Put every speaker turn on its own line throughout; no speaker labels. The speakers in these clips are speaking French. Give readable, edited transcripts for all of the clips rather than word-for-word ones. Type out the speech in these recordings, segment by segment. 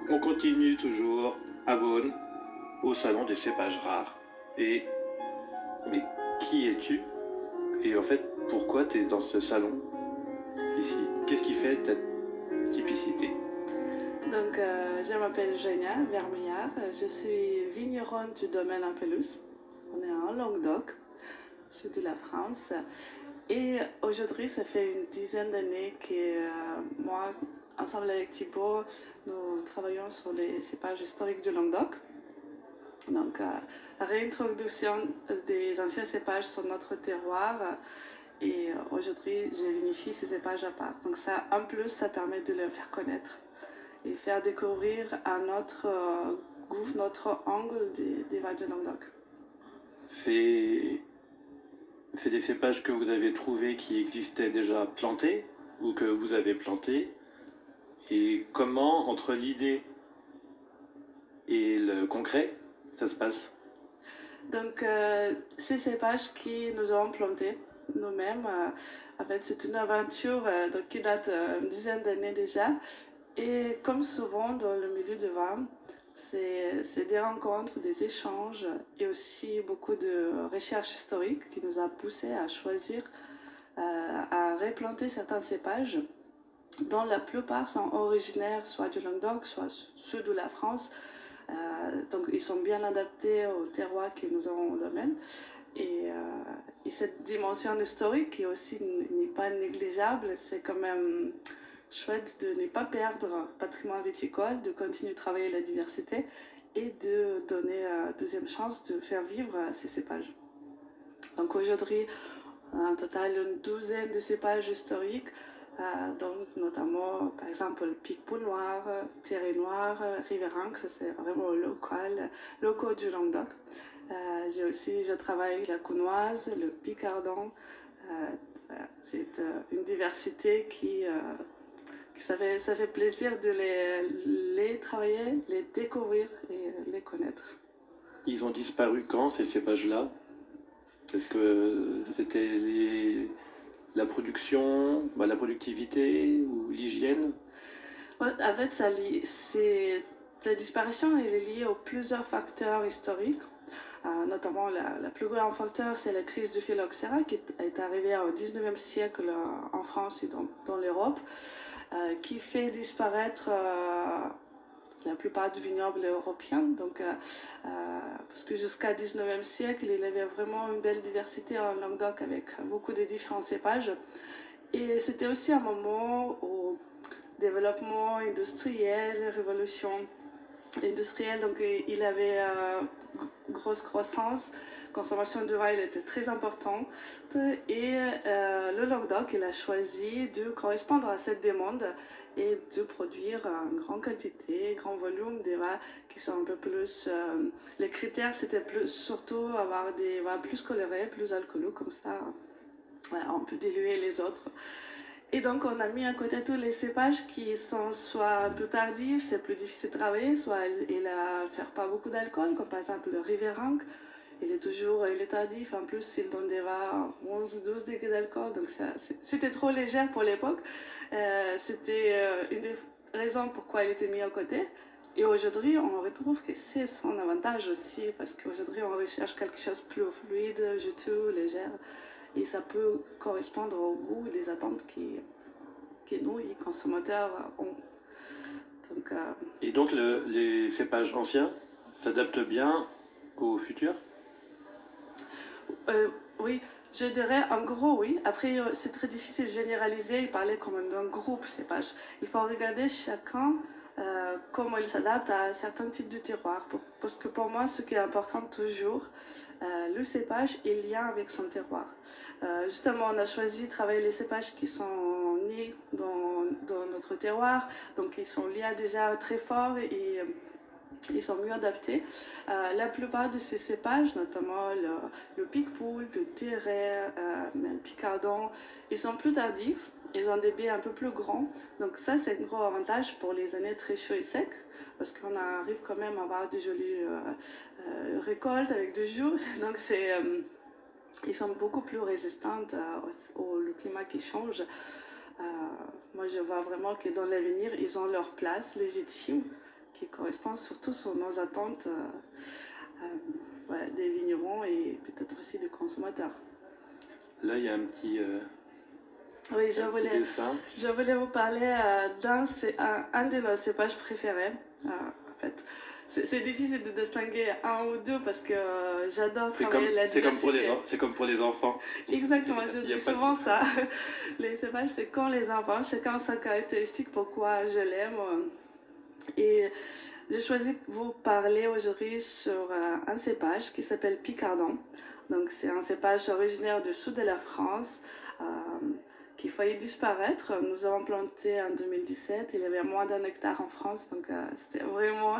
On continue toujours à Beaune, au salon des cépages rares. Et mais qui es-tu? Et en fait, pourquoi tu es dans ce salon ici? Qu'est-ce qui fait ta typicité?
Je m'appelle Genia Vermeillard, je suis vigneronne du domaine en Pelouse. On est en Languedoc, sud de la France. Et aujourd'hui, ça fait une dizaine d'années que moi, ensemble avec Thibaut, nous travaillons sur les cépages historiques du Languedoc. La réintroduction des anciens cépages sur notre terroir. Et aujourd'hui, je vinifie ces cépages à part. Donc ça, en plus, ça permet de les faire connaître et faire découvrir à notre goût, notre angle des vins de Languedoc.
C'est des cépages que vous avez trouvés qui existaient déjà plantés ou que vous avez plantés. Et comment, entre l'idée et le concret, ça se passe?
Ces cépages qui nous avons plantés nous-mêmes, en fait, c'est une aventure qui date une dizaine d'années déjà. Et comme souvent dans le milieu du vin, c'est des rencontres, des échanges et aussi beaucoup de recherches historiques qui nous a poussé à choisir, à replanter certains cépages dont la plupart sont originaires soit du Languedoc, soit sud de la France. Donc ils sont bien adaptés au terroir que nous avons au domaine. Et cette dimension historique qui aussi n'est pas négligeable, c'est quand même chouette de ne pas perdre patrimoine viticole, de continuer de travailler la diversité et de donner la deuxième chance de faire vivre ces cépages. Donc aujourd'hui, un total une douzaine de cépages historiques, donc notamment par exemple le Picpoul noir, Thierry noir, Riveranc, ça c'est vraiment locaux du Languedoc. Je travaille la Counoise, le Picardon. C'est une diversité ça fait plaisir de les travailler, les découvrir et les connaître.
Ils ont disparu quand ces cépages-là? Est-ce que c'était la production, la productivité ou l'hygiène?
Ouais, en fait, la disparition elle est liée aux plusieurs facteurs historiques. Notamment, le plus grand facteur, c'est la crise du phylloxéra qui est arrivée au 19e siècle en France et dans l'Europe, qui fait disparaître la plupart du vignoble européen. Parce que jusqu'à 19e siècle, il y avait vraiment une belle diversité en Languedoc avec beaucoup de différents cépages. Et c'était aussi un moment où développement industriel, révolution industrielle, donc il avait grosse croissance, consommation de vin il était très importante et le Languedoc il a choisi de correspondre à cette demande et de produire en grande quantité, grand volume des vins qui sont un peu plus... les critères c'était plus, surtout avoir des vins plus colorés, plus alcooleux, comme ça on peut diluer les autres. Et donc on a mis à côté tous les cépages qui sont soit un peu tardifs, c'est plus difficile de travailler, soit ils ne font pas beaucoup d'alcool, comme par exemple le Riveranc. Il est tardif, en plus il donne des vins 11-12 degrés d'alcool, donc c'était trop léger pour l'époque. C'était une des raisons pourquoi il était mis à côté. Et aujourd'hui, on retrouve que c'est son avantage aussi, parce qu'aujourd'hui, on recherche quelque chose de plus fluide, juteux, léger, et ça peut correspondre au goût des attentes que nous, les consommateurs, ont.
Et donc les cépages anciens s'adaptent bien au futur?
Oui, je dirais en gros oui. Après, c'est très difficile de généraliser et parler comme d'un groupe cépage. Il faut regarder chacun comment il s'adapte à certains types de terroirs. Parce que pour moi, ce qui est important toujours, le cépage est lié avec son terroir. Justement, on a choisi de travailler les cépages qui sont nés dans notre terroir, donc ils sont liés déjà très fort et ils sont mieux adaptés. La plupart de ces cépages, notamment le Picpoul, le Thérèse, même Picardon, ils sont plus tardifs, ils ont des baies un peu plus grands. Donc ça, c'est un gros avantage pour les années très chaudes et secs, parce qu'on arrive quand même à avoir de jolies récoltes avec du jus. Donc ils sont beaucoup plus résistants au climat qui change. Moi, je vois vraiment que dans l'avenir, ils ont leur place légitime qui correspond surtout sur nos attentes voilà, des vignerons et peut-être aussi des consommateurs.
Là, il y a un petit,
Oui,
dessin.
je voulais vous parler un de nos cépages préférés. En fait, c'est difficile de distinguer un ou deux parce que j'adore travailler la diversité.
C'est comme pour les enfants.
Exactement, je dis souvent ça. Les cépages, c'est comme les enfants, chacun sa caractéristique, pourquoi je l'aime. Et j'ai choisi de vous parler aujourd'hui sur un cépage qui s'appelle Picardon. Donc c'est un cépage originaire du sud de la France qui faillit disparaître. Nous avons planté en 2017, il y avait moins d'1 hectare en France, donc c'était vraiment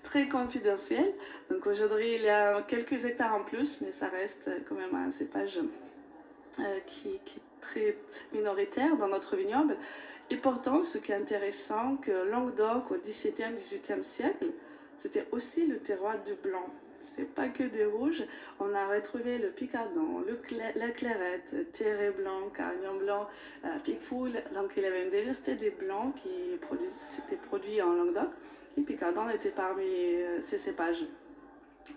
très confidentiel. Donc aujourd'hui il y a quelques hectares en plus, mais ça reste quand même un cépage qui est très minoritaire dans notre vignoble. Et pourtant, ce qui est intéressant, que Languedoc au XVIIe, XVIIIe siècle, c'était aussi le terroir du blanc. C'était pas que des rouges. On a retrouvé le Picardon, la Clairette, Terre blanc, Carignan blanc, Picpoul. Donc il y avait une diversité des blancs qui s'étaient produits en Languedoc. Et Picardon était parmi ces cépages.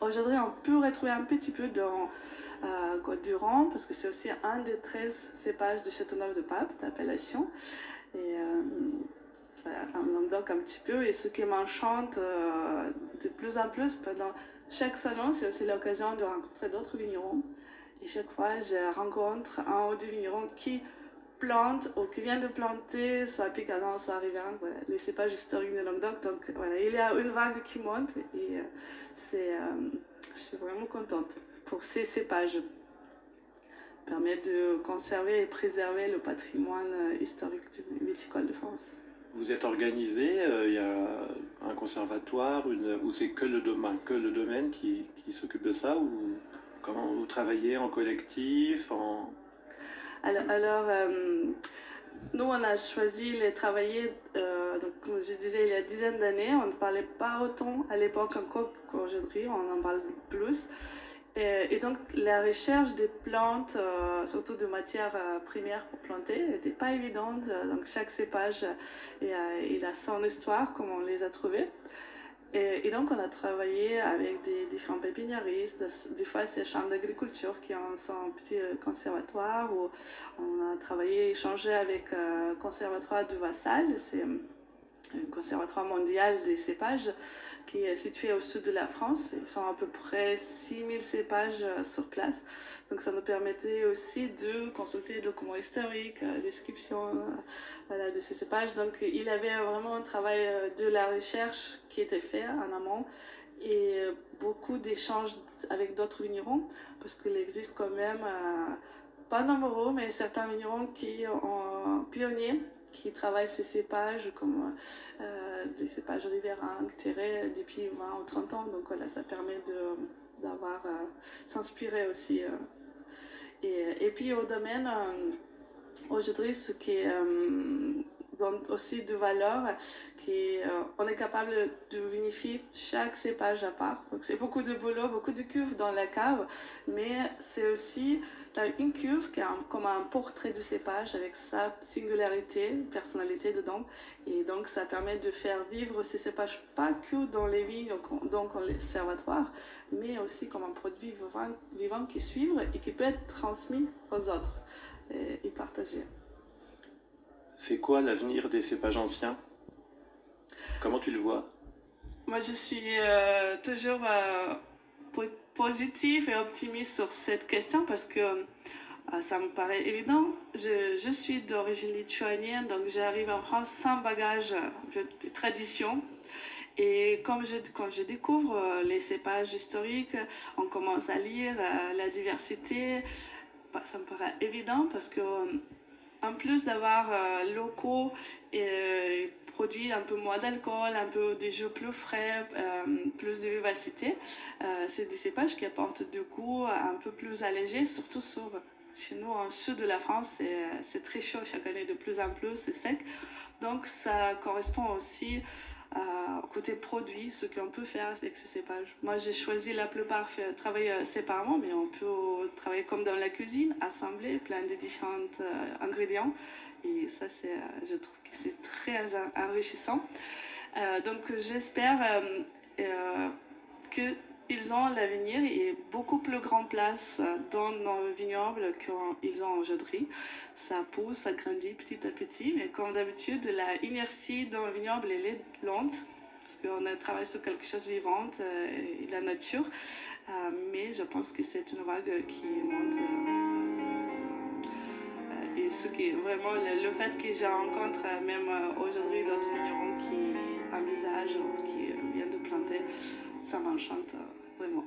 Aujourd'hui, on peut retrouver un petit peu dans Côte-du-Rhône, parce que c'est aussi un des 13 cépages de Châteauneuf-de-Pape, d'appellation. Et voilà, un Languedoc un petit peu. Et ce qui m'enchante de plus en plus pendant chaque salon, c'est aussi l'occasion de rencontrer d'autres vignerons. Et chaque fois, je rencontre un ou deux vignerons qui plantent ou qui viennent de planter, soit Picardon, soit Riverain, voilà, les cépages historiques de Languedoc. Donc voilà, il y a une vague qui monte et je suis vraiment contente pour ces cépages. Permet de conserver et préserver le patrimoine historique du viticole de France.
Vous êtes organisé, il y a un conservatoire, ou c'est que le domaine qui s'occupe de ça, ou comment vous travaillez en collectif,
Alors nous, on a choisi de travailler, donc, comme je disais, il y a dizaines d'années. On ne parlait pas autant à l'époque encore qu'aujourd'hui, on en parle plus. Et donc, la recherche des plantes, surtout de matières premières pour planter, n'était pas évidente. Donc, chaque cépage, il a son histoire, comme on les a trouvés. Et donc, on a travaillé avec des différents pépiniéristes. Des fois, c'est chambres d'agriculture qui ont son petit conservatoire. Ou on a travaillé, échangé avec le conservatoire du Vassal. C'est un conservatoire mondial des cépages qui est situé au sud de la France. Ils sont à peu près 6000 cépages sur place. Donc ça nous permettait aussi de consulter les documents historiques, descriptions voilà, de ces cépages. Donc il y avait vraiment un travail de la recherche qui était fait en amont et beaucoup d'échanges avec d'autres vignerons parce qu'il existe quand même, pas nombreux, mais certains vignerons qui ont pionniers qui travaillent ces cépages comme des cépages riverains, terrés depuis 20 ou 30 ans. Donc voilà, ça permet d'avoir s'inspirer aussi. Et puis au domaine, aujourd'hui, ce qui donne aussi de valeur, on est capable de vinifier chaque cépage à part. Donc c'est beaucoup de boulot, beaucoup de cuves dans la cave, mais c'est aussi une cuve qui est comme un portrait du cépage avec sa singularité, personnalité dedans. Et donc ça permet de faire vivre ces cépages pas que dans les vignes, donc en conservatoire, mais aussi comme un produit vivant qui suit et qui peut être transmis aux autres et partagé.
C'est quoi l'avenir des cépages anciens? Comment tu le vois?
Moi, je suis toujours positive et optimiste sur cette question parce que ça me paraît évident. Je suis d'origine lituanienne, donc j'arrive en France sans bagage de tradition. Et quand je découvre les cépages historiques, on commence à lire la diversité. Ça me paraît évident parce que en plus d'avoir locaux et produits un peu moins d'alcool, un peu des jus plus frais, plus de vivacité, c'est des cépages qui apportent du goût un peu plus allégé, surtout chez nous, en sud de la France, c'est très chaud chaque année, de plus en plus, c'est sec. Donc ça correspond aussi au côté produit, ce qu'on peut faire avec ces cépages. Moi, j'ai choisi la plupart travailler séparément, mais on peut travailler comme dans la cuisine, assembler plein de différents ingrédients. Et ça, je trouve que c'est très enrichissant. Donc j'espère qu'ils ont l'avenir et beaucoup plus grande place dans nos vignobles qu'ils ont aujourd'hui. Ça pousse, ça grandit petit à petit, mais comme d'habitude, la inertie dans le vignoble elle est lente parce qu'on travaille sur quelque chose de vivant, la nature. Mais je pense que c'est une vague qui monte. Et ce qui est vraiment le fait que je rencontre même aujourd'hui d'autres vignerons qui envisagent ou qui viennent de planter, ça m'enchante vraiment.